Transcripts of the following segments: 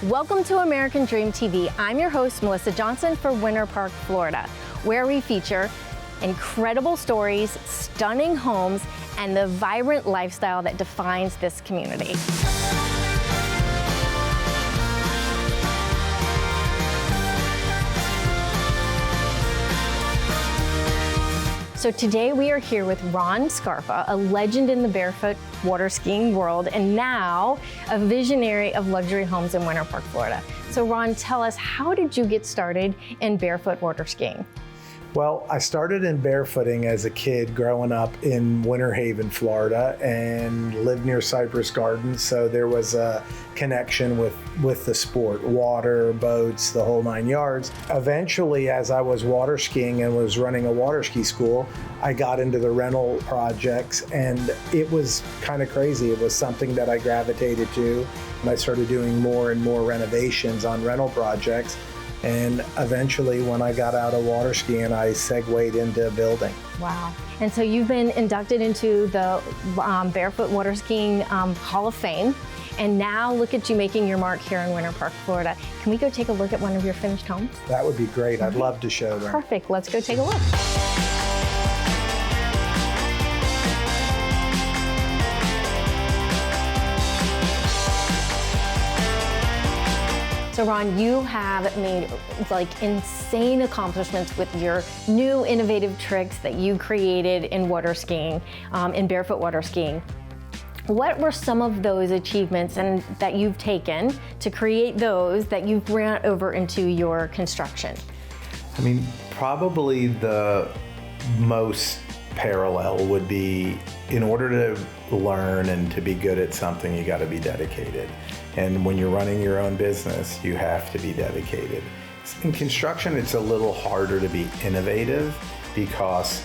Welcome to American Dream TV. I'm your host, Melissa Johnson for Winter Park, Florida, where we feature incredible stories, stunning homes, and the vibrant lifestyle that defines this community. So today we are here with Ron Scarpa, a legend in the barefoot water skiing world, and now a visionary of luxury homes in Winter Park, Florida. So Ron, tell us, how did you get started in barefoot water skiing? Well, I started in barefooting as a kid growing up in Winter Haven, Florida, and lived near Cypress Gardens, so there was a connection with the sport, water, boats, the whole 9 yards. Eventually, as I was water skiing and was running a water ski school, I got into the rental projects, and it was kind of crazy. It was something that I gravitated to, and I started doing more and more renovations on rental projects. And eventually, when I got out of water skiing, I segued into building. Wow. And so you've been inducted into the Barefoot Water Skiing Hall of Fame. And now look at you making your mark here in Winter Park, Florida. Can we go take a look at one of your finished homes? That would be great. I'd love to show them. Perfect. Let's go take a look. So Ron, you have made like insane accomplishments with your new innovative tricks that you created in water skiing, in barefoot water skiing. What were some of those achievements and that you've taken to create those that you've brought over into your construction? I mean, probably the most parallel would be, in order to learn and to be good at something, you got to be dedicated. And when you're running your own business, you have to be dedicated. In construction, it's a little harder to be innovative because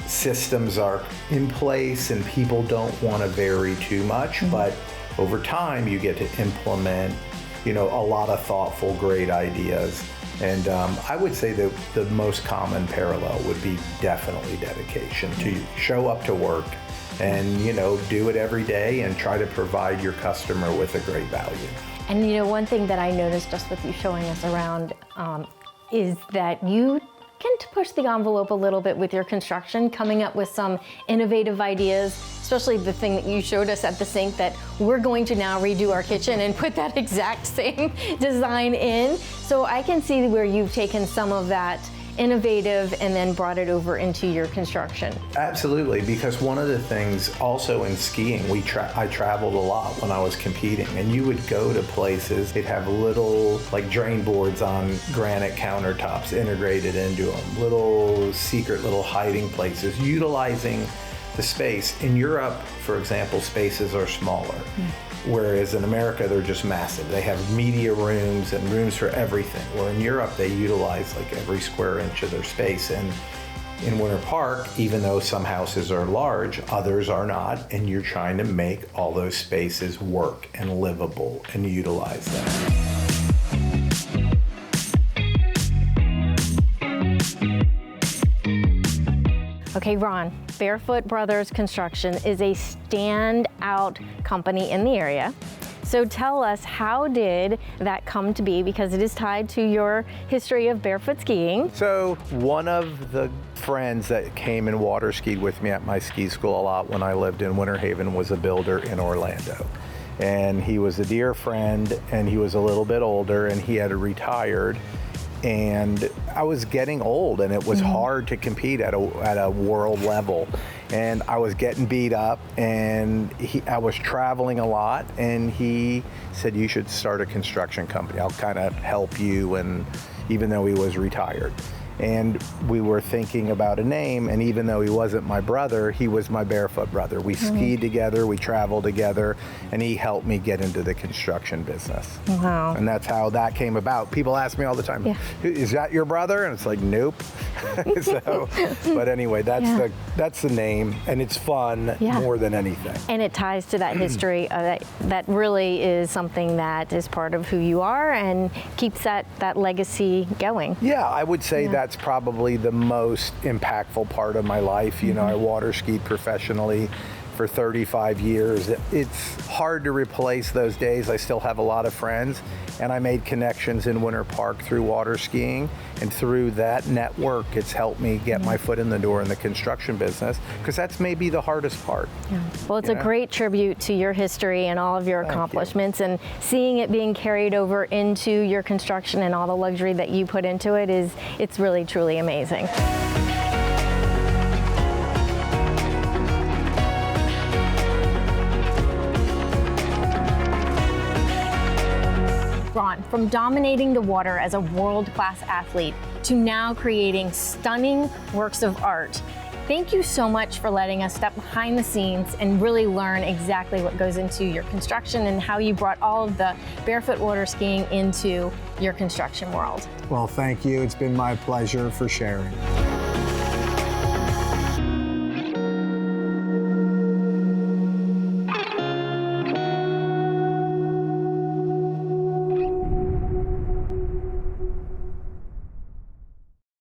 systems are in place and people don't want to vary too much. Mm-hmm. But over time, you get to implement, a lot of thoughtful, great ideas. And I would say that the most common parallel would be definitely dedication, to show up to work and do it every day and try to provide your customer with a great value. And one thing that I noticed just with you showing us around is that you can push the envelope a little bit with your construction, coming up with some innovative ideas, especially the thing that you showed us at the sink that we're going to now redo our kitchen and put that exact same design in. So I can see where you've taken some of that innovative and then brought it over into your construction. Absolutely, because one of the things also in skiing, I traveled a lot when I was competing, and you would go to places, they'd have little drain boards on granite countertops integrated into them, little secret little hiding places, utilizing the space. In Europe, for example, spaces are smaller. Whereas in America, they're just massive. They have media rooms and rooms for everything. Where in Europe, they utilize every square inch of their space. And in Winter Park, even though some houses are large, others are not, and you're trying to make all those spaces work and livable and utilize them. Okay, Ron, Barefoot Brothers Construction is a standout company in the area. So tell us, how did that come to be? Because it is tied to your history of barefoot skiing. So one of the friends that came and water skied with me at my ski school a lot when I lived in Winter Haven was a builder in Orlando. And he was a dear friend, and he was a little bit older, and he had retired. And I was getting old, and it was hard to compete at a world level. And I was getting beat up, and I was traveling a lot, and he said, you should start a construction company. I'll kind of help you, and even though he was retired. And we were thinking about a name, and even though he wasn't my brother, he was my barefoot brother. We skied together, we traveled together, and he helped me get into the construction business. Wow. And that's how that came about. People ask me all the time, is that your brother? And it's like, nope. But anyway, that's the name, and it's fun more than anything. And it ties to that history that really is something that is part of who you are and keeps that legacy going. Yeah, I would say that's probably the most impactful part of my life. I water skied professionally for 35 years. It's hard to replace those days. I still have a lot of friends, and I made connections in Winter Park through water skiing, and through that network, it's helped me get my foot in the door in the construction business, because that's maybe the hardest part. Yeah. Well, it's a great tribute to your history and all of your accomplishments, and seeing it being carried over into your construction and all the luxury that you put into it it's really, truly amazing. Ron, from dominating the water as a world-class athlete to now creating stunning works of art, thank you so much for letting us step behind the scenes and really learn exactly what goes into your construction and how you brought all of the barefoot water skiing into your construction world. Well, thank you. It's been my pleasure for sharing.